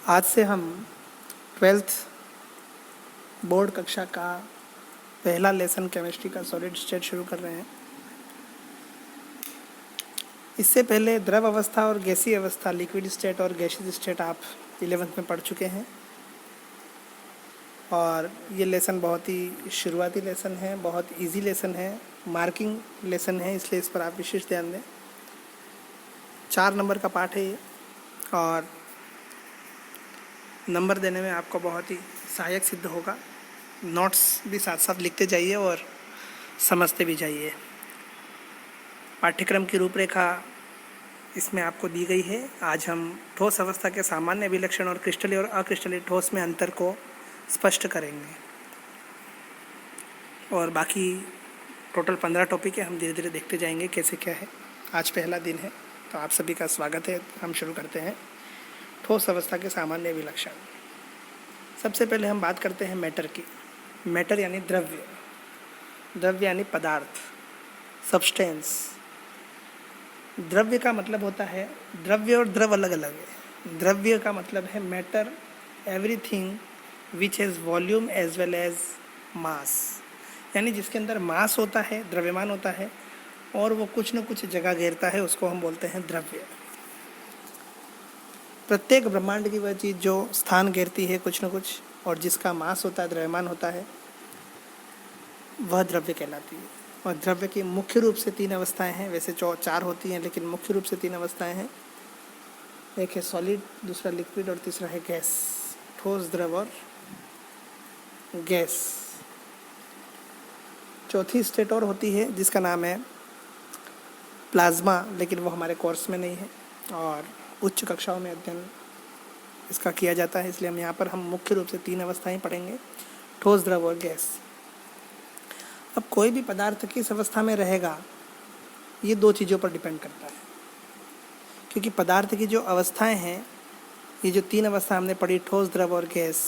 आज से हम 12th बोर्ड कक्षा का पहला लेसन केमिस्ट्री का सॉलिड स्टेट शुरू कर रहे हैं। इससे पहले द्रव अवस्था और गैसीय अवस्था, लिक्विड स्टेट और गैसीय स्टेट आप 11th में पढ़ चुके हैं और ये लेसन बहुत ही शुरुआती लेसन है, बहुत इजी लेसन है, मार्किंग लेसन है, इसलिए इस पर आप विशेष ध्यान दें। 4 नंबर का पाठ है ये और नंबर देने में आपको बहुत ही सहायक सिद्ध होगा। नोट्स भी साथ साथ लिखते जाइए और समझते भी जाइए। पाठ्यक्रम की रूपरेखा इसमें आपको दी गई है। आज हम ठोस अवस्था के सामान्य अभिलक्षण और क्रिस्टलीय और अक्रिस्टलीय ठोस में अंतर को स्पष्ट करेंगे और बाकी टोटल 15 टॉपिक है, हम धीरे धीरे देखते जाएंगे कैसे क्या है। आज पहला दिन है तो आप सभी का स्वागत है। हम शुरू करते हैं ठोस अवस्था के सामान्य अभिलक्षण। सबसे पहले हम बात करते हैं मैटर की। मैटर यानी द्रव्य, द्रव्य यानी पदार्थ, सब्सटेंस। द्रव्य का मतलब होता है, द्रव्य और द्रव अलग अलग है। द्रव्य का मतलब है matter, everything which has volume as well as mass, यानी जिसके अंदर मास होता है, द्रव्यमान होता है और वो कुछ न कुछ जगह घेरता है, उसको हम बोलते हैं द्रव्य। प्रत्येक ब्रह्मांड की वह चीज़ जो स्थान घेरती है कुछ न कुछ और जिसका मास होता है, द्रव्यमान होता है, वह द्रव्य कहलाती है। और द्रव्य की मुख्य रूप से 3 अवस्थाएं हैं। वैसे 4 होती हैं लेकिन मुख्य रूप से 3 अवस्थाएं हैं। एक है सॉलिड, दूसरा लिक्विड और तीसरा है गैस। ठोस, द्रव और गैस। चौथी स्टेट और होती है जिसका नाम है प्लाज्मा, लेकिन वो हमारे कोर्स में नहीं है और उच्च कक्षाओं में अध्ययन इसका किया जाता है, इसलिए हम यहाँ पर मुख्य रूप से 3 अवस्थाएं पढ़ेंगे, ठोस, द्रव और गैस। अब कोई भी पदार्थ किस अवस्था में रहेगा ये 2 चीज़ों पर डिपेंड करता है, क्योंकि पदार्थ की जो अवस्थाएं हैं, ये जो 3 अवस्था हमने पढ़ी, ठोस, द्रव और गैस,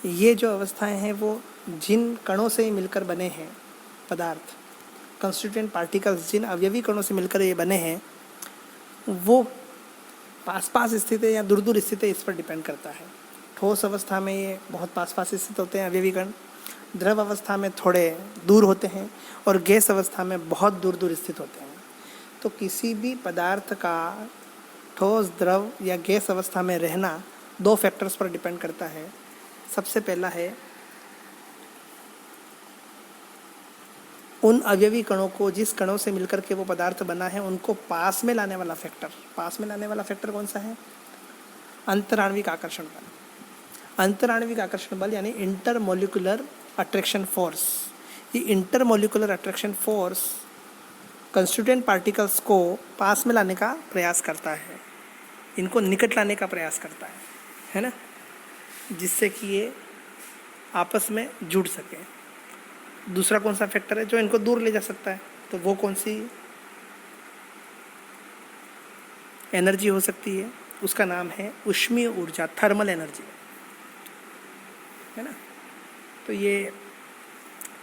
ये जो अवस्थाएं हैं वो जिन कणों से मिलकर बने हैं पदार्थ, कंस्टिट्यूएंट पार्टिकल्स, जिन अवयवी कणों से मिलकर ये बने हैं, वो पास पास स्थित है या दूर दूर स्थित है, इस पर डिपेंड करता है। ठोस अवस्था में ये बहुत पास पास स्थित होते हैं अवयवी कण, द्रव अवस्था में थोड़े दूर होते हैं और गैस अवस्था में बहुत दूर दूर स्थित होते हैं। तो किसी भी पदार्थ का ठोस, द्रव या गैस अवस्था में रहना 2 फैक्टर्स पर डिपेंड करता है। सबसे पहला है उन अवयवी कणों को, जिस कणों से मिलकर के वो पदार्थ बना है, उनको पास में लाने वाला फैक्टर। पास में लाने वाला फैक्टर कौन सा है? अंतराण्विक आकर्षण बल। अंतराण्विक आकर्षण बल यानी इंटरमोलिकुलर अट्रैक्शन फोर्स। ये intermolecular attraction force constituent particles को पास में लाने का प्रयास करता है, इनको निकट लाने का प्रयास करता है ना, जिससे कि ये आपस में जुड़ सकें। दूसरा कौन सा फैक्टर है जो इनको दूर ले जा सकता है? तो वो कौन सी एनर्जी हो सकती है? उसका नाम है ऊष्मीय ऊर्जा, थर्मल एनर्जी, है ना। तो ये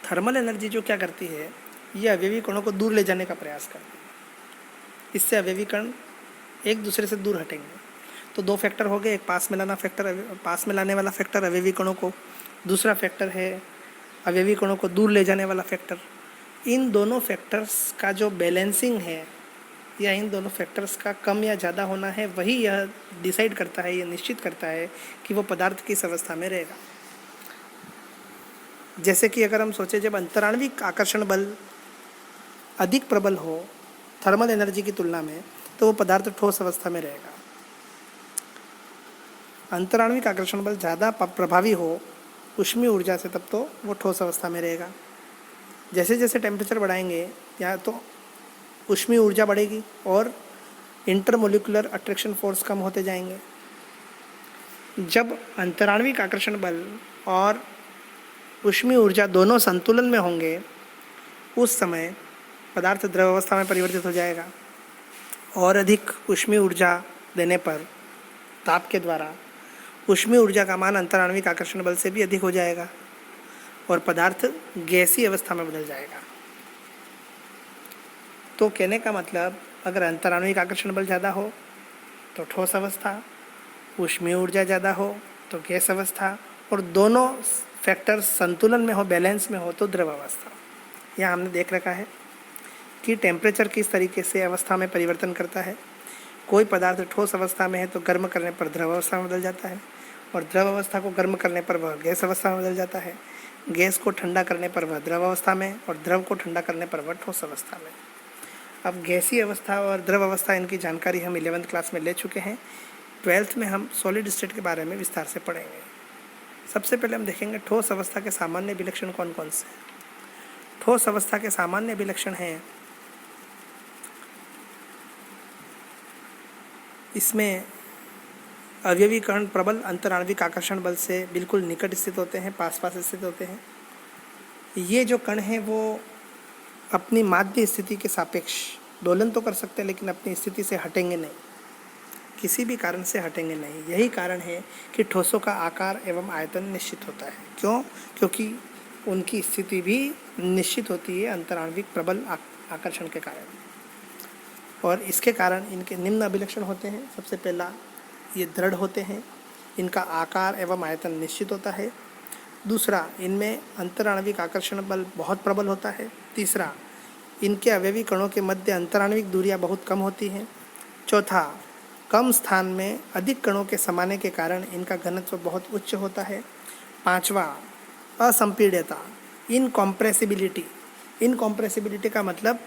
थर्मल एनर्जी जो क्या करती है, ये अवयवी कणों को दूर ले जाने का प्रयास करती है। इससे अवयवी कण एक दूसरे से दूर हटेंगे। तो 2 फैक्टर हो गए, एक पास में लाना फैक्टर, पास में लाने वाला फैक्टर अवयवी कणों को, दूसरा फैक्टर है अवयवी कणों को दूर ले जाने वाला फैक्टर। इन दोनों फैक्टर्स का जो बैलेंसिंग है या इन दोनों फैक्टर्स का कम या ज़्यादा होना है, वही यह डिसाइड करता है, यह निश्चित करता है कि वो पदार्थ किस अवस्था में रहेगा। जैसे कि अगर हम सोचें, जब अंतराण्विक आकर्षण बल अधिक प्रबल हो थर्मल एनर्जी की तुलना में, तो वो पदार्थ ठोस अवस्था में रहेगा। अंतराण्विक आकर्षण बल ज़्यादा प्रभावी हो ऊष्मीय ऊर्जा से, तब तो वो ठोस अवस्था में रहेगा। जैसे जैसे टेम्परेचर बढ़ाएंगे या तो ऊष्मीय ऊर्जा बढ़ेगी और इंटरमोलिकुलर अट्रैक्शन फोर्स कम होते जाएंगे। जब अंतराण्विक आकर्षण बल और ऊष्मीय ऊर्जा दोनों संतुलन में होंगे, उस समय पदार्थ द्रव अवस्था में परिवर्तित हो जाएगा और अधिक ऊष्मीय ऊर्जा देने पर ताप के द्वारा ऊष्मीय ऊर्जा का मान अंतराण्विक आकर्षण बल से भी अधिक हो जाएगा और पदार्थ गैसीय अवस्था में बदल जाएगा। तो कहने का मतलब, अगर अंतराण्विक आकर्षण बल ज़्यादा हो तो ठोस अवस्था, ऊष्मीय ऊर्जा ज़्यादा हो तो गैस अवस्था, और दोनों फैक्टर्स संतुलन में हो, बैलेंस में हो तो द्रव अवस्था। यहाँ हमने देख रखा है कि टेम्परेचर किस तरीके से अवस्था में परिवर्तन करता है। कोई पदार्थ ठोस अवस्था में है तो गर्म करने पर द्रव अवस्था में बदल जाता है, और द्रव अवस्था को गर्म करने पर वह गैस अवस्था में बदल जाता है। गैस को ठंडा करने पर वह द्रव अवस्था में, और द्रव को ठंडा करने पर वह ठोस अवस्था में। अब गैसीय अवस्था और द्रव अवस्था, इनकी जानकारी हम 11वीं क्लास में ले चुके हैं। 12th में हम सॉलिड स्टेट के बारे में विस्तार से पढ़ेंगे। सबसे पहले हम देखेंगे ठोस अवस्था के सामान्य विलक्षण कौन कौन से हैं। ठोस अवस्था के सामान्य विलक्षण हैं, इसमें अवयवीकरण प्रबल अंतराण्विक आकर्षण बल से बिल्कुल निकट स्थित होते हैं, पास पास स्थित होते हैं। ये जो कण हैं वो अपनी माध्य स्थिति के सापेक्ष दोलन तो कर सकते हैं, लेकिन अपनी स्थिति से हटेंगे नहीं, किसी भी कारण से हटेंगे नहीं। यही कारण है कि ठोसों का आकार एवं आयतन निश्चित होता है। क्यों? क्योंकि उनकी स्थिति भी निश्चित होती है अंतराण्विक प्रबल आकर्षण के कारण, और इसके कारण इनके निम्न अभिलक्षण होते हैं। सबसे पहला, ये दृढ़ होते हैं, इनका आकार एवं आयतन निश्चित होता है। दूसरा, इनमें अंतराण्विक आकर्षण बल बहुत प्रबल होता है। तीसरा, इनके अवयवी कणों के मध्य अंतराण्विक दूरियां बहुत कम होती हैं। चौथा, कम स्थान में अधिक कणों के समाने के कारण इनका घनत्व बहुत उच्च होता है। पांचवा, असंपीड्यता, इनकॉम्प्रेसिबिलिटी। इनकॉम्प्रेसिबिलिटी का मतलब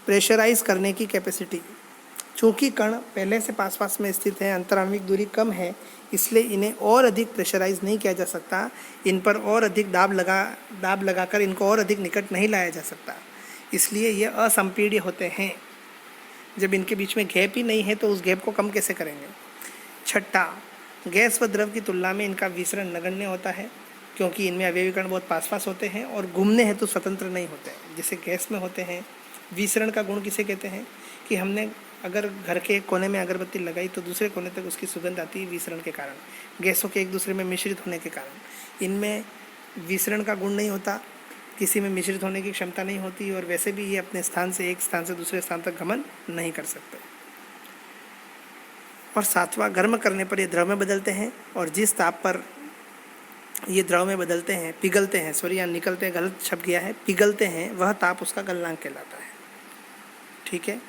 प्रेशराइज करने की कैपेसिटी। चूँकि कण पहले से पास पास में स्थित है, अंतराण्विक दूरी कम है, इसलिए इन्हें और अधिक प्रेशराइज नहीं किया जा सकता, इन पर और अधिक दाब लगाकर इनको और अधिक निकट नहीं लाया जा सकता, इसलिए ये असंपीड्य होते हैं। जब इनके बीच में गैप ही नहीं है तो उस गैप को कम कैसे करेंगे। छठा, गैस व द्रव की तुलना में इनका विसरण नगण्य होता है, क्योंकि इनमें अवयवी कण बहुत पास पास होते हैं और घूमने हेतु स्वतंत्र नहीं होते हैं, जैसे गैस में होते हैं। विसरण का गुण किसे कहते हैं कि हमने अगर घर के एक कोने में अगरबत्ती लगाई तो दूसरे कोने तक उसकी सुगंध आती है, विसरण के कारण, गैसों के एक दूसरे में मिश्रित होने के कारण। इनमें विसरण का गुण नहीं होता, किसी में मिश्रित होने की क्षमता नहीं होती, और वैसे भी ये अपने स्थान से एक स्थान से दूसरे स्थान तक गमन नहीं कर सकते। और सातवां, गर्म करने पर ये द्रव में बदलते हैं, और जिस ताप पर ये द्रव में बदलते हैं, पिघलते हैं, सॉरी यहाँ निकलते हैं गलत शब्द गया है, पिघलते हैं, वह ताप उसका गलनांक कहलाता है। ठीक है।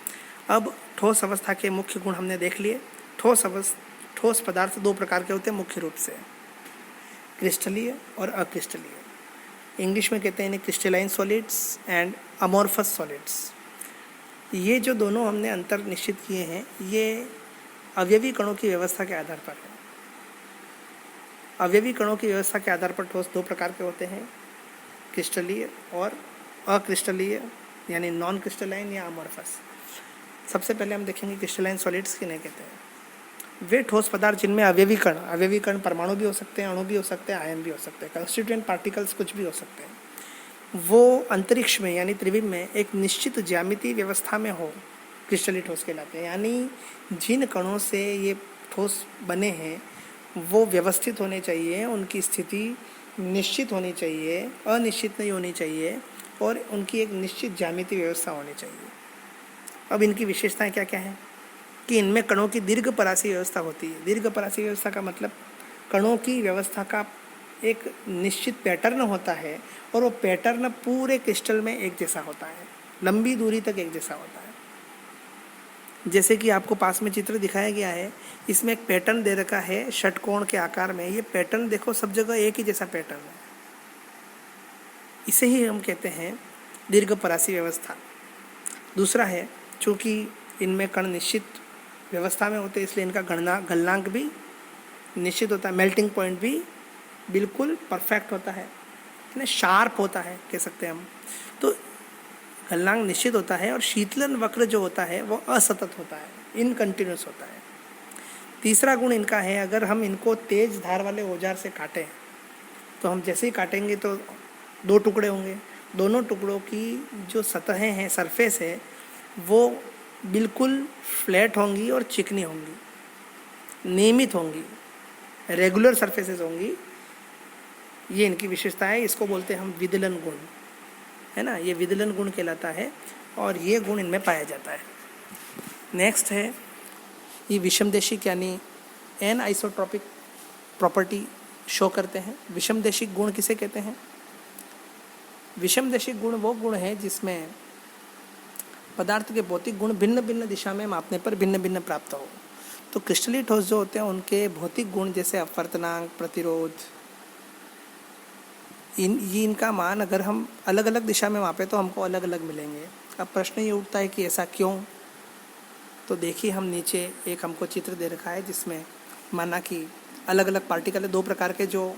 अब ठोस अवस्था के मुख्य गुण हमने देख लिए। ठोस पदार्थ दो प्रकार के होते हैं मुख्य रूप से, क्रिस्टलीय और अक्रिस्टलीय। इंग्लिश में कहते हैं इन्हें crystalline solids and amorphous solids. ये जो दोनों हमने अंतर निश्चित किए हैं, ये अवयवी कणों की व्यवस्था के आधार पर है। अवयवी कणों की व्यवस्था के आधार पर ठोस दो प्रकार के होते हैं, क्रिस्टलीय और अक्रिस्टलीय, यानी नॉन क्रिस्टलाइन या अमोर्फस। सबसे पहले हम देखेंगे क्रिस्टलाइन सॉलिड्स किन्हें कहते हैं। वे ठोस पदार्थ जिनमें अवयवी कण परमाणु भी हो सकते हैं, अणु भी हो सकते हैं, आयन भी हो सकते हैं, कंस्टिट्यूएंट पार्टिकल्स कुछ भी हो सकते हैं। वो अंतरिक्ष में यानी त्रिविम में एक निश्चित ज्यामितीय व्यवस्था में हो, क्रिस्टलीय ठोस कहलाते हैं। यानी जिन कणों से ये ठोस बने हैं वो व्यवस्थित होने चाहिए, उनकी स्थिति निश्चित होनी चाहिए, अनिश्चित नहीं होनी चाहिए, और उनकी एक निश्चित ज्यामितीय व्यवस्था होनी चाहिए। अब इनकी विशेषताएं क्या क्या हैं कि इनमें कणों की दीर्घपरासीय व्यवस्था होती है। दीर्घपरासीय व्यवस्था का मतलब कणों की व्यवस्था का एक निश्चित पैटर्न होता है, और वो पैटर्न पूरे क्रिस्टल में एक जैसा होता है, लंबी दूरी तक एक जैसा होता है। जैसे कि आपको पास में चित्र दिखाया गया है, इसमें एक पैटर्न दे रखा है षटकोण के आकार में। ये पैटर्न देखो, सब जगह एक ही जैसा पैटर्न है, इसे ही हम कहते हैं दीर्घपरासीय व्यवस्था। दूसरा है, चूँकि इनमें कण निश्चित व्यवस्था में होते हैं, इसलिए इनका गलनांक भी निश्चित होता है, मेल्टिंग पॉइंट भी बिल्कुल परफेक्ट होता है, शार्प होता है कह सकते हैं हम। तो गलनांक निश्चित होता है, और शीतलन वक्र जो होता है वो असतत होता है, इनकंटिन्यूस होता है। तीसरा गुण इनका है, अगर हम इनको तेज धार वाले औजार से काटें तो हम जैसे ही काटेंगे तो दो टुकड़े होंगे, दोनों टुकड़ों की जो सतहें हैं, सरफेस है, वो बिल्कुल फ्लैट होंगी और चिकनी होंगी, नियमित होंगी, रेगुलर सरफेसेस होंगी। ये इनकी विशेषता है, इसको बोलते हैं हम विदलन गुण, है ना, ये विदलन गुण कहलाता है, और ये गुण इनमें पाया जाता है। नेक्स्ट है ये विषमदेशिक यानी एन आइसोट्रॉपिक प्रॉपर्टी शो करते हैं। विषमदेशिक गुण किसे कहते हैं? विषमदेशिक गुण वो गुण है जिसमें पदार्थ के भौतिक गुण भिन्न भिन्न दिशा में मापने पर भिन्न भिन्न प्राप्त हो। तो क्रिस्टलीय ठोस जो होते हैं उनके भौतिक गुण जैसे अपवर्तनांक, प्रतिरोध, इनका मान अगर हम अलग अलग दिशा में मापें तो हमको अलग अलग मिलेंगे। अब प्रश्न ये उठता है कि ऐसा क्यों? तो देखिए, हम नीचे एक हमको चित्र दे रखा है जिसमें माना कि अलग अलग पार्टिकल है, दो प्रकार के जो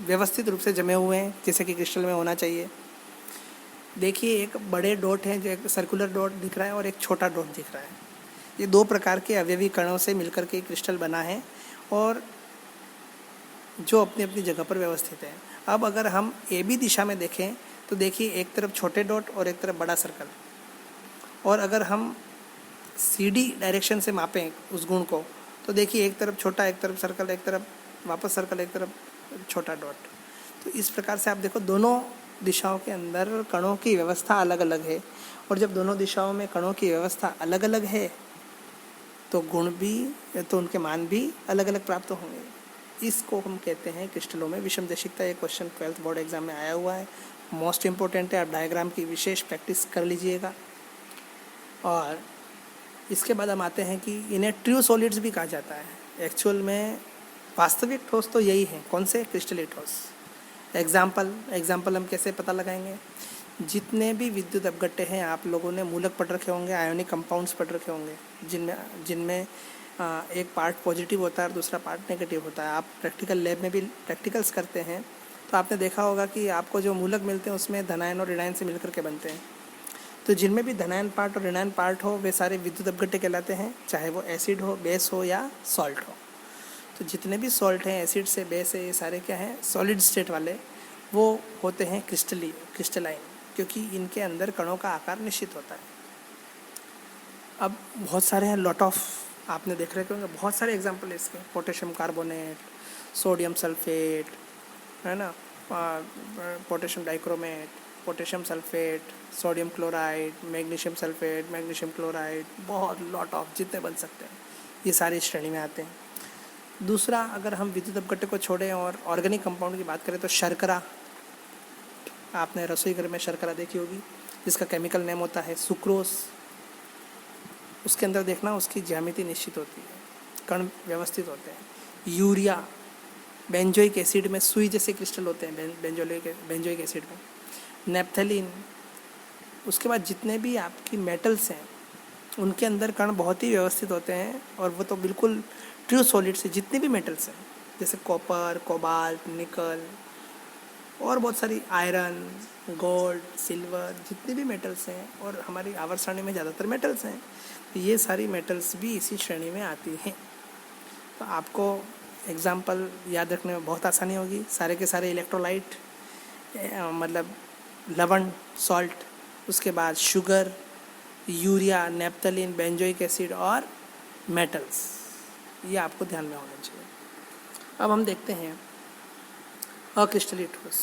व्यवस्थित रूप से जमे हुए हैं जैसे कि क्रिस्टल में होना चाहिए। देखिए, एक बड़े डॉट हैं जो एक सर्कुलर डॉट दिख रहा है और एक छोटा डॉट दिख रहा है। ये दो प्रकार के अवयवी कणों से मिलकर के क्रिस्टल बना है और जो अपनी अपनी जगह पर व्यवस्थित है। अब अगर हम ए बी दिशा में देखें तो देखिए, एक तरफ छोटे डॉट और एक तरफ बड़ा सर्कल। और अगर हम सी डी डायरेक्शन से मापें उस गुण को तो देखिए, एक तरफ छोटा, एक तरफ सर्कल, एक तरफ वापस सर्कल, एक तरफ छोटा डॉट। तो इस प्रकार से आप देखो, दोनों दिशाओं के अंदर कणों की व्यवस्था अलग अलग है। और जब दोनों दिशाओं में कणों की व्यवस्था अलग अलग है तो गुण भी, तो उनके मान भी अलग अलग प्राप्त होंगे। इसको हम कहते हैं क्रिस्टलों में विषमदेशिकता। ये क्वेश्चन 12th बोर्ड एग्जाम में आया हुआ है, मोस्ट इम्पोर्टेंट है। आप डायग्राम की विशेष प्रैक्टिस कर लीजिएगा। और इसके बाद हम आते हैं कि इन्हें ट्रू सॉलिड्स भी कहा जाता है। एक्चुअल में वास्तविक ठोस तो यही है। कौन से? क्रिस्टलीय ठोस। एग्जाम्पल हम कैसे पता लगाएंगे? जितने भी विद्युत अपघट्य हैं आप लोगों ने मूलक पढ़ रखे होंगे, आयोनिक कंपाउंड्स पढ़ रखे होंगे, जिनमें एक पार्ट पॉजिटिव होता है और दूसरा पार्ट नेगेटिव होता है। आप प्रैक्टिकल लैब में भी प्रैक्टिकल्स करते हैं तो आपने देखा होगा कि आपको जो मूलक मिलते हैं उसमें धनायन और ऋणायन से मिलकर के बनते हैं। तो जिनमें भी धनायन पार्ट और ऋणायन पार्ट हो वे सारे विद्युत अपघट्य कहलाते हैं, चाहे वो एसिड हो, बेस हो या सॉल्ट हो। तो जितने भी सॉल्ट हैं, एसिड से बेस है, ये सारे क्या हैं? सॉलिड स्टेट वाले। वो होते हैं क्रिस्टलाइन, क्योंकि इनके अंदर कणों का आकार निश्चित होता है। अब बहुत सारे हैं, लॉट ऑफ आपने देख रखे होंगे, बहुत सारे एग्जाम्पल है इसके। पोटेशियम कार्बोनेट, सोडियम सल्फेट, है ना, potassium dichromate, potassium sulphate, sodium chloride, magnesium sulphate, magnesium chloride, बहुत लॉट ऑफ जितने बन सकते हैं ये सारी श्रेणी में आते हैं। दूसरा, अगर हम विद्युत अपघट्य को छोड़ें और ऑर्गेनिक कंपाउंड की बात करें तो शर्करा, आपने रसोई घर में शर्करा देखी होगी जिसका केमिकल नेम होता है सुक्रोज। उसके अंदर देखना, उसकी ज्यामिति निश्चित होती है, कण व्यवस्थित होते हैं। यूरिया, बेंजोइक एसिड में सुई जैसे क्रिस्टल होते हैं बेंजोइक एसिड में। नेप्थलीन। उसके बाद जितने भी आपकी मेटल्स हैं उनके अंदर कण बहुत ही व्यवस्थित होते हैं और वो तो बिल्कुल ट्रू सॉलिड से। जितने भी मेटल्स हैं जैसे कॉपर, कोबाल्ट, निकल और बहुत सारी, आयरन, गोल्ड, सिल्वर, जितने भी मेटल्स हैं, और हमारी आवर्त सारणी में ज़्यादातर मेटल्स हैं, तो ये सारी मेटल्स भी इसी श्रेणी में आती हैं। तो आपको एग्जाम्पल याद रखने में बहुत आसानी होगी। सारे के सारे इलेक्ट्रोलाइट, मतलब लवण, सॉल्ट, उसके बाद sugar, urea, naphthalene, benzoic acid और मेटल्स, ये आपको ध्यान में होना चाहिए। अब हम देखते हैं अक्रिस्टलीय ठोस।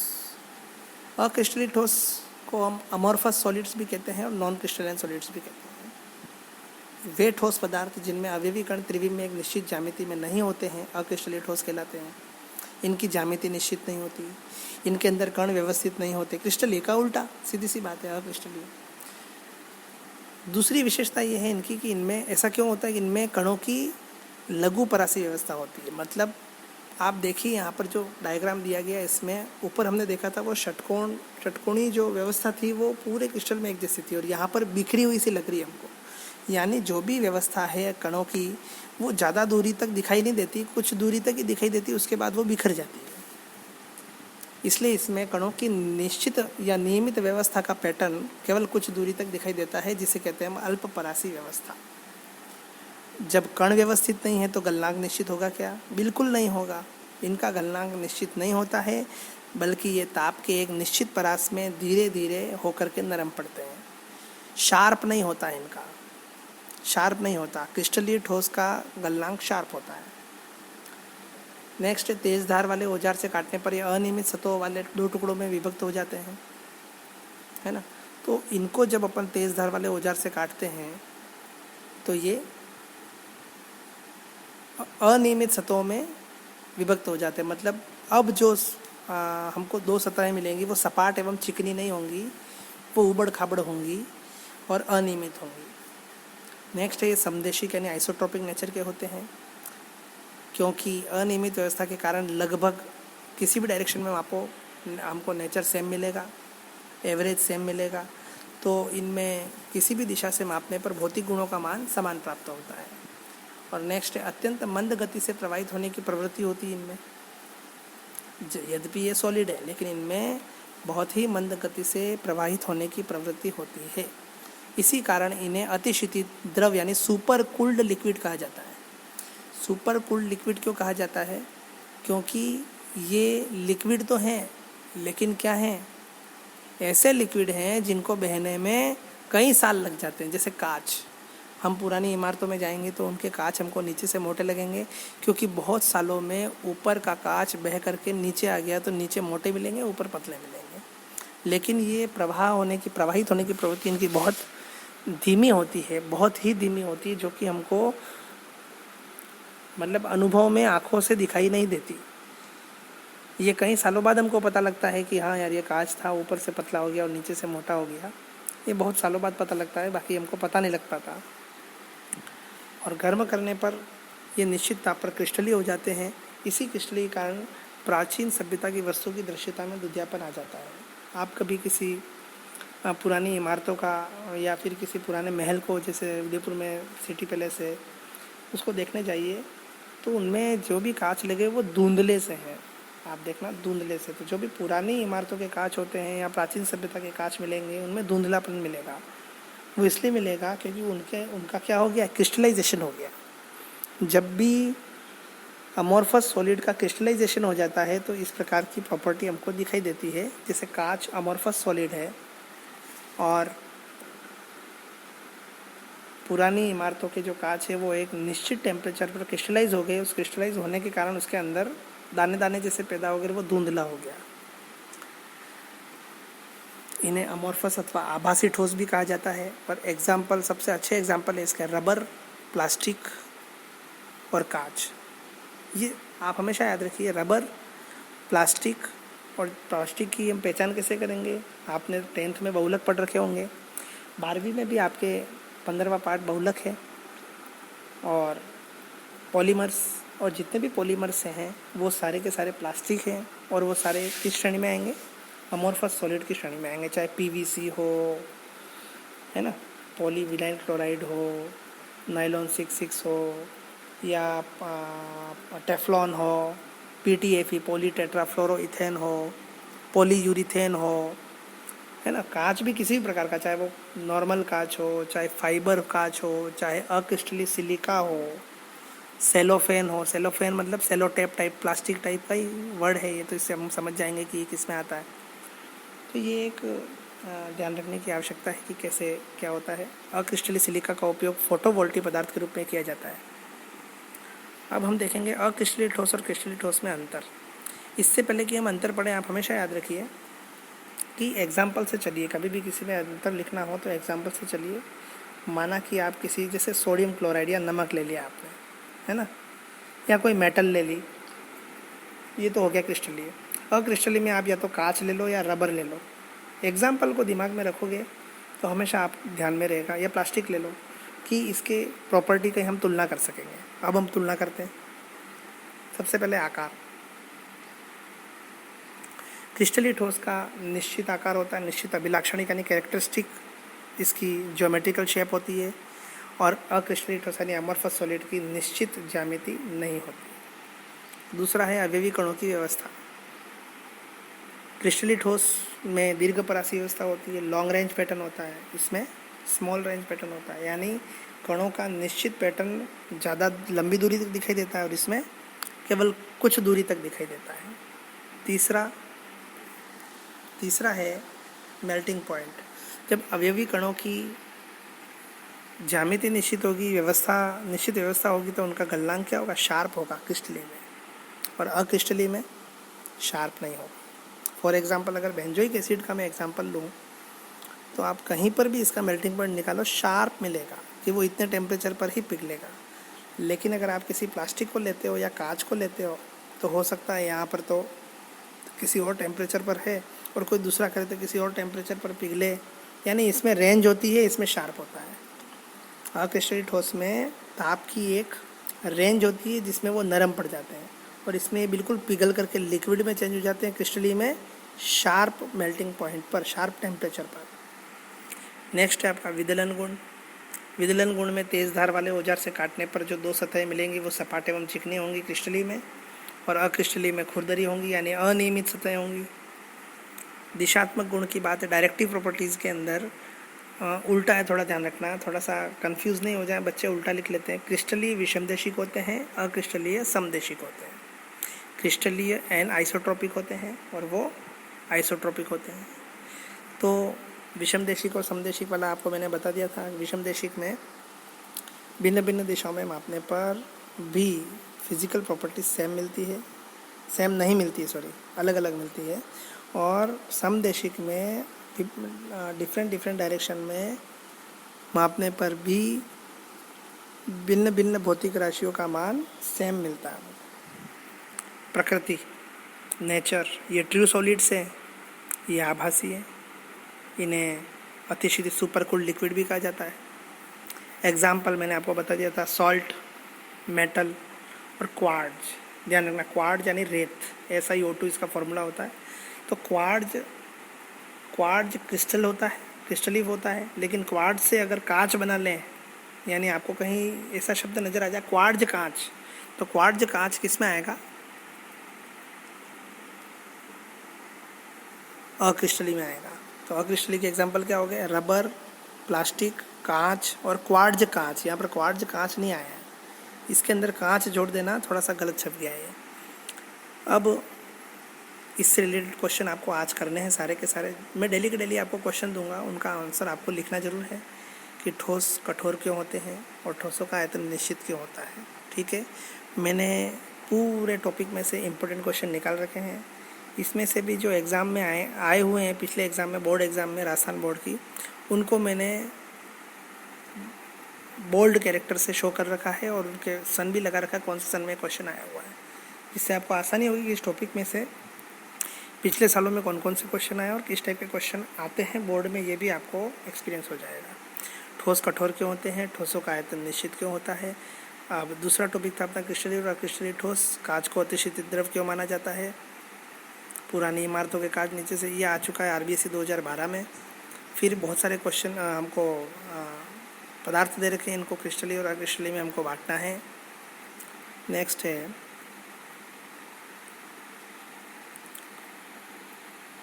अक्रिस्टलीय ठोस को हम अमॉर्फस सॉलिड्स भी कहते हैं और नॉन क्रिस्टलाइन सॉलिड्स भी कहते हैं। वे ठोस पदार्थ जिनमें अवयवी कण त्रिविम में एक निश्चित ज्यामिति में नहीं होते हैं अक्रिस्टलीय ठोस कहलाते हैं। इनकी ज्यामिति निश्चित नहीं होती, इनके अंदर कण व्यवस्थित नहीं होते। क्रिस्टलीय का उल्टा, सीधी सी बात है अक्रिस्टलीय। दूसरी विशेषता ये है इनकी कि इनमें ऐसा क्यों होता है कि इनमें कणों की लघु परासी व्यवस्था होती है। मतलब आप देखिए यहाँ पर जो डायग्राम दिया गया है, इसमें ऊपर हमने देखा था वो षटकोणी जो व्यवस्था थी वो पूरे क्रिस्टल में एक जैसी थी, और यहाँ पर बिखरी हुई सी लग रही है हमको। यानी जो भी व्यवस्था है कणों की वो ज़्यादा दूरी तक दिखाई नहीं देती, कुछ दूरी तक ही दिखाई देती, उसके बाद वो बिखर जाती है। इसलिए इसमें कणों की निश्चित या नियमित व्यवस्था का पैटर्न केवल कुछ दूरी तक दिखाई देता है, जिसे कहते हैं हम अल्प परासी व्यवस्था। जब कण व्यवस्थित नहीं है तो गलनांक निश्चित होगा क्या? बिल्कुल नहीं होगा। इनका गलनांक निश्चित नहीं होता है, बल्कि ये ताप के एक निश्चित परास में धीरे धीरे होकर के नरम पड़ते हैं। शार्प नहीं होता है, इनका शार्प नहीं होता। क्रिस्टलीय ठोस का गलनांक शार्प होता है। नेक्स्ट, तेज धार वाले औजार से काटने पर ये अनियमित सतहों वाले दो टुकड़ों में विभक्त हो जाते हैं, है ना। तो इनको जब अपन तेज धार वाले औजार से काटते हैं तो ये अनियमित सतहों में विभक्त हो जाते हैं। मतलब अब जो हमको दो सतहें मिलेंगी वो सपाट एवं चिकनी नहीं होंगी, वो उबड़ खाबड़ होंगी और अनियमित होंगी। नेक्स्ट है ये समदेशिक यानी आइसोट्रोपिक नेचर के होते हैं, क्योंकि अनियमित व्यवस्था के कारण लगभग किसी भी डायरेक्शन में हमको नेचर सेम मिलेगा, एवरेज सेम मिलेगा। तो इनमें किसी भी दिशा से मापने पर भौतिक गुणों का मान समान प्राप्त होता है। और नेक्स्ट है अत्यंत मंद गति से प्रवाहित होने की प्रवृत्ति होती है इनमें। यद्यपि ये सॉलिड है लेकिन इनमें बहुत ही मंद गति से प्रवाहित होने की प्रवृत्ति होती है। इसी कारण इन्हें अतिशीतित द्रव यानी सुपर कूल्ड लिक्विड कहा जाता है। सुपर कूल्ड लिक्विड क्यों कहा जाता है? क्योंकि ये लिक्विड तो हैं लेकिन क्या हैं, ऐसे लिक्विड हैं जिनको बहने में कई साल लग जाते हैं। जैसे कांच, हम पुरानी इमारतों में जाएंगे तो उनके कांच हमको नीचे से मोटे लगेंगे, क्योंकि बहुत सालों में ऊपर का कांच बह करके नीचे आ गया तो नीचे मोटे मिलेंगे, ऊपर पतले मिलेंगे। लेकिन ये प्रवाहित होने की प्रवृत्ति इनकी बहुत धीमी होती है, बहुत ही धीमी होती है, जो कि हमको मतलब अनुभव में आँखों से दिखाई नहीं देती। ये कई सालों बाद हमको पता लगता है कि हाँ यार ये कांच था, ऊपर से पतला हो गया और नीचे से मोटा हो गया। ये बहुत सालों बाद पता लगता है, बाकी हमको पता नहीं लगता था। और गर्म करने पर ये निश्चित ताप पर क्रिस्टलीय हो जाते हैं। इसी क्रिस्टलीय के कारण प्राचीन सभ्यता की वस्तु की दृश्यता में दुधियापन आ जाता है। आप कभी किसी पुरानी इमारतों का या फिर किसी पुराने महल को, जैसे उदयपुर में सिटी पैलेस है, उसको देखने जाइए तो उनमें जो भी कांच लगे वो धुंधले से हैं। आप देखना धुंधले से। तो जो भी पुरानी इमारतों के कांच होते हैं या प्राचीन सभ्यता के कांच मिलेंगे उनमें धुंधलापन मिलेगा। वो इसलिए मिलेगा क्योंकि उनका क्या हो गया, क्रिस्टलाइजेशन हो गया। जब भी अमोर्फस सॉलिड का क्रिस्टलाइजेशन हो जाता है तो इस प्रकार की प्रॉपर्टी हमको दिखाई देती है। जैसे कांच अमोर्फस सॉलिड है और पुरानी इमारतों के जो कांच है वो एक निश्चित टेम्परेचर पर क्रिस्टलाइज हो गए। उस क्रिस्टलाइज होने के कारण उसके अंदर दाने दाने जैसे पैदा हो गए, वो धुंधला हो गया। इन्हें अमोर्फस अथवा आभासी ठोस भी कहा जाता है। पर एग्जाम्पल, सबसे अच्छे एग्जाम्पल है इसका रबर, प्लास्टिक और कांच। ये आप हमेशा याद रखिए, रबर, प्लास्टिक और प्लास्टिक की हम पहचान कैसे करेंगे? आपने 10th में बहुलक पढ़ रखे होंगे, 12वीं में भी आपके 15वां पार्ट बहुलक है। और पॉलीमर्स, और जितने भी पॉलीमर्स हैं वो सारे के सारे प्लास्टिक हैं और वो सारे किस श्रेणी में आएंगे? अमोर्फस सॉलिड की श्रेणी में आएंगे। चाहे पीवीसी हो, है ना, पॉलीविनाइल क्लोराइड हो, नायलॉन 66 हो, या टेफ्लॉन हो, पीटीएफई पॉलीटेट्राफ्लोरोइथेन हो, पॉलीयूरिथेन हो, है ना। कांच भी किसी भी प्रकार का, चाहे वो नॉर्मल कांच हो, चाहे फाइबर कांच हो, चाहे अक्रिस्टलीय सिलिका हो, सेलोफेन हो। सेलोफेन मतलब सेलोटेप टाइप, प्लास्टिक टाइप का ही वर्ड है ये, तो इससे हम समझ जाएंगे कि ये किस में आता है। तो ये एक ध्यान रखने की आवश्यकता है कि कैसे क्या होता है। अक्रिस्टलीय सिलिका का उपयोग फोटोवोल्टिक पदार्थ के रूप में किया जाता है। अब हम देखेंगे अक्रिस्टलीय ठोस और क्रिस्टलीय ठोस में अंतर। इससे पहले कि हम अंतर पढ़ें, आप हमेशा याद रखिए कि एग्जाम्पल से चलिए। कभी भी किसी में अंतर लिखना हो तो एग्जाम्पल से चलिए। माना कि आप किसी, जैसे सोडियम क्लोराइड या नमक ले लिया आपने, है ना, या कोई मेटल ले ली, ये तो हो गया क्रिस्टलीय। अक्रिस्टलीय में आप या तो कांच ले लो या रबर ले लो। एग्जाम्पल को दिमाग में रखोगे तो हमेशा आप ध्यान में रहेगा। या प्लास्टिक ले लो कि इसके प्रॉपर्टी की हम तुलना कर सकेंगे। अब हम तुलना करते हैं। सबसे पहले आकार। क्रिस्टलीय ठोस का निश्चित आकार होता है, निश्चित अभिलाक्षणिक यानी कैरेक्टरिस्टिक इसकी ज्योमेट्रिकल शेप होती है। और अक्रिस्टलीय ठोस यानी अमोर्फस सॉलिड की निश्चित ज्यामिति नहीं होती। दूसरा है अवयवी कणों की व्यवस्था। क्रिस्टलीय ठोस में दीर्घपरासी व्यवस्था होती है, लॉन्ग रेंज पैटर्न होता है, इसमें स्मॉल रेंज पैटर्न होता है, यानी कणों का निश्चित पैटर्न ज़्यादा लंबी दूरी तक दिखाई देता है और इसमें केवल कुछ दूरी तक दिखाई देता है। तीसरा है मेल्टिंग पॉइंट। जब अवयवी कणों की ज्यामिति निश्चित होगी, निश्चित व्यवस्था होगी, तो उनका गलनांक क्या होगा? शार्प होगा क्रिस्टलीय में, और अक्रिस्टलीय में शार्प नहीं होगा। फॉर एग्जांपल, अगर बेंजोइक एसिड का मैं एग्जांपल लूँ तो आप कहीं पर भी इसका मेल्टिंग पॉइंट निकालो, शार्प मिलेगा कि वो इतने टेम्परेचर पर ही पिघलेगा। लेकिन अगर आप किसी प्लास्टिक को लेते हो या कांच को लेते हो तो हो सकता है यहाँ पर तो किसी और टेम्परेचर पर है और कोई दूसरा करे तो किसी और टेम्परेचर पर पिघले, यानी इसमें रेंज होती है, इसमें शार्प होता है। अक्रिस्टलीय ठोस में ताप की एक रेंज होती है जिसमें वो नरम पड़ जाते हैं और इसमें बिल्कुल पिघल करके लिक्विड में चेंज हो जाते हैं, क्रिस्टलीय में शार्प मेल्टिंग पॉइंट पर, शार्प टेम्परेचर पर। नेक्स्ट है आपका विदलन गुण। विदलन गुण में तेज़ धार वाले औजार से काटने पर जो दो सतहें मिलेंगी वो सपाट एवं चिकनी होंगी क्रिस्टलीय में, और अक्रिस्टलीय में खुरदरी होंगी यानी अनियमित सतहें होंगी। दिशात्मक गुण की बात है, डायरेक्टिव प्रॉपर्टीज़ के अंदर उल्टा है, थोड़ा ध्यान रखना, थोड़ा सा कंफ्यूज नहीं हो जाए, बच्चे उल्टा लिख लेते हैं। क्रिस्टलीय विषमदेशिक होते हैं, अक्रिस्टलीय समदेशिक होते हैं। क्रिस्टलीय एन आइसोट्रोपिक होते हैं और वो आइसोट्रोपिक होते हैं। तो विषमदेशिक और समदेशिक वाला आपको मैंने बता दिया था। विषमदेशिक में भिन्न भिन्न दिशाओं में मापने पर भी फिजिकल प्रॉपर्टीज सेम मिलती है, सेम नहीं मिलती है, सॉरी, अलग अलग मिलती है। और समदेशिक में डिफरेंट डायरेक्शन में मापने पर भी भिन्न भिन्न भौतिक राशियों का मान सेम मिलता है। प्रकृति, नेचर, ये ट्रू सॉलिड्स है, ये आभासी है, इन्हें अतिशीत सुपर कूल्ड लिक्विड भी कहा जाता है। एग्जाम्पल मैंने आपको बता दिया था, सॉल्ट, मेटल और क्वार्ट्ज। ध्यान रखना, क्वार्ट्ज यानी रेत, SiO2 इसका फॉर्मूला होता है। तो क्वार्ट्ज क्रिस्टल होता है, क्रिस्टलिव होता है, लेकिन क्वार्ट्ज से अगर कांच बना लें, यानी आपको कहीं ऐसा शब्द नज़र आ जाए क्वार्ट्ज कांच, तो क्वार्ट्ज कांच किस में आएगा? अक्रिस्टलीय में आएगा। तो अक्रिस्टलीय के एग्जाम्पल क्या हो गए? रबर, प्लास्टिक, कांच और क्वार्ट्ज कांच। यहाँ पर क्वार्ट्ज कांच नहीं आया है, इसके अंदर कांच जोड़ देना थोड़ा सा गलत छप गया है। अब इससे रिलेटेड क्वेश्चन आपको आज करने हैं सारे के सारे। मैं डेली के डेली आपको क्वेश्चन दूंगा, उनका आंसर आपको लिखना जरूर है कि ठोस कठोर क्यों होते हैं और ठोसों का आयतन निश्चित क्यों होता है। ठीक है, मैंने पूरे टॉपिक में से इम्पोर्टेंट क्वेश्चन निकाल रखे हैं। इसमें से भी जो एग्ज़ाम में आए हुए हैं, पिछले एग्ज़ाम में, बोर्ड एग्ज़ाम में, राजस्थान बोर्ड की, उनको मैंने बोल्ड कैरेक्टर से शो कर रखा है और उनके सन भी लगा रखा है, कौन से सन में क्वेश्चन आया हुआ है। इससे आपको आसानी होगी कि इस टॉपिक में से पिछले सालों में कौन कौन से क्वेश्चन आए और किस टाइप के क्वेश्चन आते हैं बोर्ड में, ये भी आपको एक्सपीरियंस हो जाएगा। ठोस कठोर क्यों होते हैं, ठोसों का आयतन निश्चित क्यों होता है। अब दूसरा टॉपिक था अपना क्रिस्टलीय और अक्रिस्टलीय ठोस। कांच को अतिशीतित द्रव क्यों माना जाता है। पुरानी इमारतों के कांच नीचे से, ये आ चुका है RBSc 2012 में। फिर बहुत सारे क्वेश्चन हमको पदार्थ दे रखे हैं, इनको क्रिस्टलीय और अक्रिस्टलीय में हमको बांटना है। नेक्स्ट है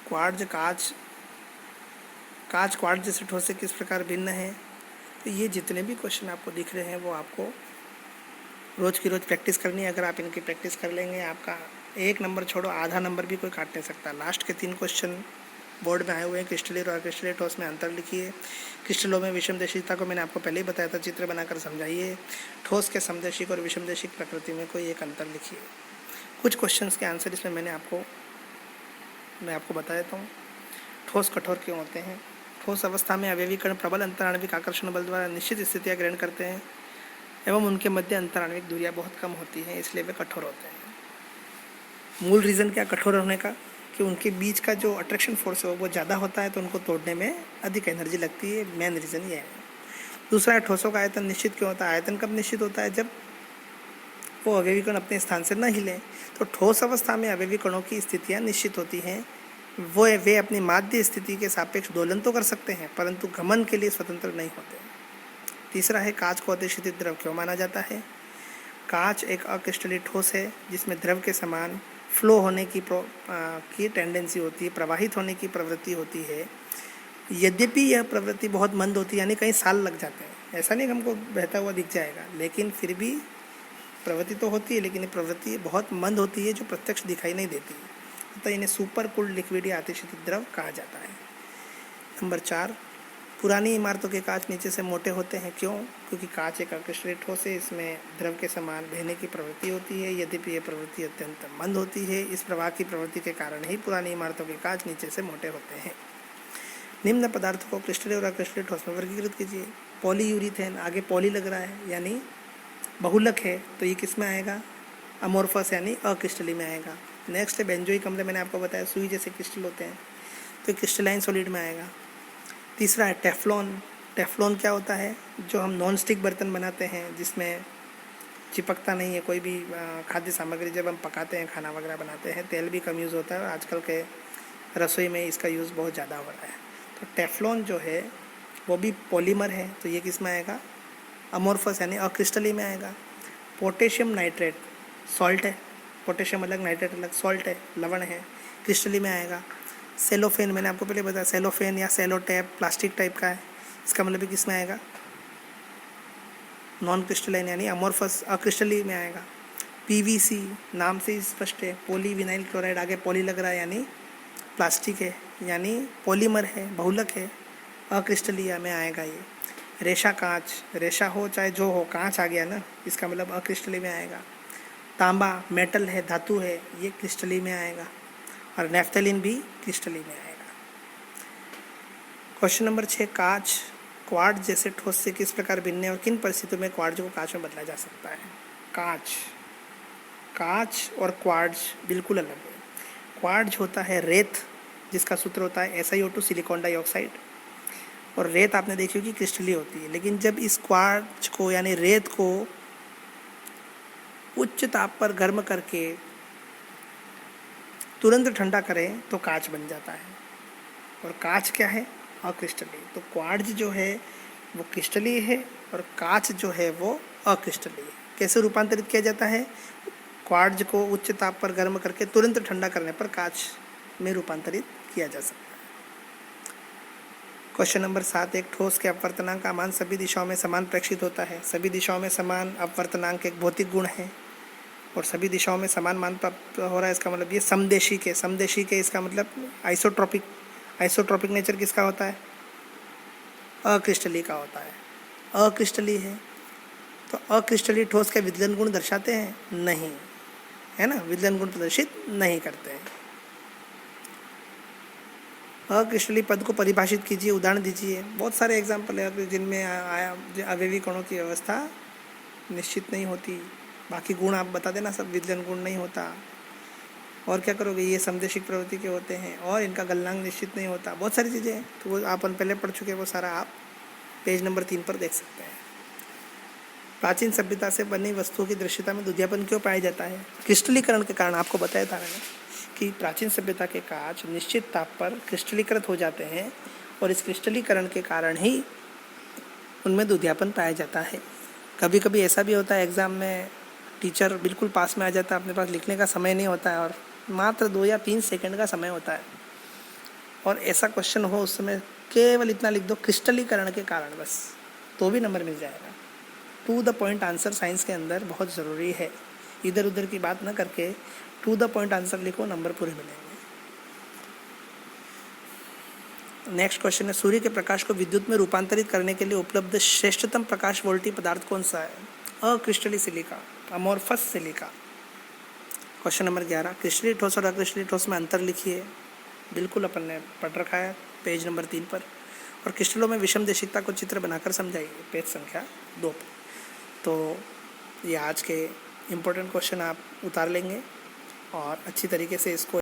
क्वार्ट्ज कांच क्वार्ट्ज जैसे ठोस से किस प्रकार भिन्न है। तो ये जितने भी क्वेश्चन आपको दिख रहे हैं वो आपको रोज़ की रोज़ प्रैक्टिस करनी है। अगर आप इनकी प्रैक्टिस कर लेंगे, आपका 1 नंबर छोड़ो आधा नंबर भी कोई काट नहीं सकता। लास्ट के 3 क्वेश्चन बोर्ड में आए हुए हैं। क्रिस्टलीय और अक्रिस्टलीय ठोस में अंतर लिखिए। क्रिस्टलों में विषमदेशिकता को मैंने आपको पहले ही बताया था, चित्र बनाकर समझाइए। ठोस के समदेशिक और विषमदेशिक प्रकृति में कोई एक अंतर लिखिए। कुछ क्वेश्चंस के आंसर इसमें मैं आपको बता देता हूँ। ठोस कठोर क्यों होते हैं। ठोस अवस्था में अवयवी कण प्रबल अंतराण्विक आकर्षण बल द्वारा निश्चित स्थितियाँ ग्रहण करते हैं एवं उनके मध्य अंतराण्विक दूरियाँ बहुत कम होती हैं, इसलिए वे कठोर होते हैं। मूल रीज़न क्या कठोर होने का, कि उनके बीच का जो अट्रैक्शन फोर्स है वो ज़्यादा होता है, तो उनको तोड़ने में अधिक एनर्जी लगती है। मेन रीज़न ये है। दूसरा है ठोसों का आयतन निश्चित क्यों होता है। आयतन कब निश्चित होता है, जब वो अवयवी कण अपने स्थान से न हिले। तो ठोस अवस्था में अवयवी कणों की स्थितियाँ निश्चित होती हैं। वे अपनी माध्य स्थिति के सापेक्ष दोलन तो कर सकते हैं, परंतु गमन के लिए स्वतंत्र नहीं होते। तीसरा है कांच को अतिशीतित द्रव क्यों माना जाता है। कांच एक अक्रिस्टलीय ठोस है जिसमें द्रव के समान फ्लो होने की टेंडेंसी होती है, प्रवाहित होने की प्रवृत्ति होती है। यद्यपि यह प्रवृत्ति बहुत मंद होती है, यानी कई साल लग जाते हैं, ऐसा नहीं कि हमको बहता हुआ दिख जाएगा, लेकिन फिर भी प्रवृत्ति तो होती है, लेकिन ये प्रवृत्ति बहुत मंद होती है जो प्रत्यक्ष दिखाई नहीं देती, अतः इन्हें सुपर कूल्ड लिक्विड या अतिशीतित द्रव कहा जाता है। नंबर 4, पुरानी इमारतों के कांच नीचे से मोटे होते हैं। क्यों? क्योंकि कांच एक अक्रिस्टलीय ठोस है, इसमें द्रव के समान बहने की प्रवृत्ति होती है, यद्यपि यह प्रवृत्ति अत्यंत मंद होती है। इस प्रवाह की प्रवृत्ति के कारण ही पुरानी इमारतों के कांच नीचे से मोटे होते हैं। निम्न पदार्थों को क्रिस्टलीय और अक्रिस्टलीय ठोस में वर्गीकृत कीजिए। पॉलीयूरिथेन, आगे पॉली लग रहा है, यानी बहुलक है तो ये किस में आएगा, अमोर्फस यानी अक्रिस्टली में आएगा। नेक्स्ट है बेंजोइक अम्ल, मैंने आपको बताया सुई जैसे क्रिस्टल होते हैं तो क्रिस्टलाइन सॉलिड में आएगा। तीसरा है टेफ्लॉन। टेफ्लॉन क्या होता है, जो हम नॉन स्टिक बर्तन बनाते हैं जिसमें चिपकता नहीं है कोई भी खाद्य सामग्री, जब हम पकाते हैं खाना वगैरह बनाते हैं, तेल भी कम यूज़ होता है और आजकल के रसोई में इसका यूज़ बहुत ज़्यादा हो रहा है। तो टेफ्लॉन जो है वो भी पॉलीमर है तो ये किस में आएगा, अमोर्फस यानी अक्रिस्टली में आएगा। पोटेशियम नाइट्रेट सॉल्ट है, पोटेशियम अलग नाइट्रेट अलग, सॉल्ट है लवण है, क्रिस्टली में आएगा। सेलोफेन, मैंने आपको पहले बताया सेलोफेन या सेलो टैप प्लास्टिक टाइप का है, इसका मतलब भी किस में आएगा, नॉन क्रिस्टलाइन यानी अमोर्फस अक्रिस्टली में आएगा। पीवीसी नाम से ही स्पष्ट है, पॉली विनाइल क्लोराइड, आगे पॉली लग रहा है यानी प्लास्टिक है, यानी पॉलीमर है, बहुलक है, अक्रिस्टलीय में आएगा ये। रेशा कांच, रेशा हो चाहे जो हो, कांच आ गया ना, इसका मतलब अक्रिस्टली में आएगा। तांबा मेटल है, धातु है, ये क्रिस्टली में आएगा। और नेफ्थलीन भी क्रिस्टली में आएगा। क्वेश्चन नंबर 6, कांच क्वार्ट्ज जैसे ठोस से किस प्रकार भिन्न है और किन परिस्थितियों में क्वार्ट्ज को कांच में बदला जा सकता है। कांच और क्वार्ट्ज बिल्कुल अलग है। क्वार्ट्ज होता है रेत, जिसका सूत्र होता है SiO2 सिलिकॉन डाइऑक्साइड, और रेत आपने देखी होगी क्रिस्टली होती है। लेकिन जब इस क्वार्ट्ज को यानी रेत को उच्च ताप पर गर्म करके तुरंत ठंडा करें तो कांच बन जाता है। और कांच क्या है, अक्रिस्टली। तो क्वार्ट्ज जो है वो क्रिस्टली है और कांच जो है वो अक्रिस्टली है। कैसे रूपांतरित किया जाता है, क्वार्ट्ज को उच्च ताप पर गर्म करके तुरंत ठंडा करने पर कांच में रूपांतरित किया जा सकता है। क्वेश्चन नंबर 7, एक ठोस के अपवर्तनांक का मान सभी दिशाओं में समान प्रेक्षित होता है। सभी दिशाओं में समान अपवर्तनांक एक भौतिक गुण है और सभी दिशाओं में समान मान प्राप्त हो रहा है, इसका मतलब ये समदेशिक है। समदेशिक है इसका मतलब आइसोट्रोपिक। आइसोट्रोपिक नेचर किसका होता है, अक्रिस्टली का होता है। अक्रिस्टली है तो अक्रिस्टली ठोस के विदलन गुण दर्शाते हैं, नहीं, है ना, विदलन गुण प्रदर्शित नहीं करते हैं। अक्रिस्टली पद को परिभाषित कीजिए, उदाहरण दीजिए। बहुत सारे एग्जाम्पल है जिनमें अवयवी कणों की व्यवस्था निश्चित नहीं होती, बाकी गुण आप बता देना, सब विदलन गुण नहीं होता। और क्या करोगे, ये समदेशिक प्रवृत्ति के होते हैं और इनका गलनांक निश्चित नहीं होता, बहुत सारी चीज़ें हैं। तो वो अपन पहले पढ़ चुके हैं, वो सारा आप पेज नंबर 3 पर देख सकते हैं। प्राचीन सभ्यता से बनी वस्तुओं की दृश्यता में दुधियापन क्यों पाया जाता है, क्रिस्टलीकरण के कारण। आपको बताया था मैंने कि प्राचीन सभ्यता के कांच निश्चित ताप पर क्रिस्टलीकृत हो जाते हैं और इस क्रिस्टलीकरण के कारण ही उनमें दुधियापन पाया जाता है। कभी कभी ऐसा भी होता है एग्ज़ाम में टीचर बिल्कुल पास में आ जाता है, अपने पास लिखने का समय नहीं होता है और मात्र 2 या 3 सेकंड का समय होता है, और ऐसा क्वेश्चन हो उस समय केवल इतना लिख दो क्रिस्टलीकरण के कारण, बस, तो भी नंबर मिल जाएगा। To the point answer science के अंदर बहुत ज़रूरी है, इधर उधर की बात ना करके टू द पॉइंट आंसर लिखो, नंबर पूरे मिलेंगे। नेक्स्ट क्वेश्चन है, सूर्य के प्रकाश को विद्युत में रूपांतरित करने के लिए उपलब्ध श्रेष्ठतम प्रकाश वोल्टी पदार्थ कौन सा है। अक्रिस्टली silica, amorphous silica. Question number 11, क्रिस्टली ठोस और अक्रिस्टली ठोस में अंतर लिखिए। बिल्कुल अपन ने पढ़ रखा है पेज नंबर 3 पर। और क्रिस्टलों में विषम देशिकता को चित्र बनाकर समझाइए, पेज संख्या 2 पर। तो ये आज के इम्पोर्टेंट क्वेश्चन आप उतार लेंगे और अच्छी तरीके से इसको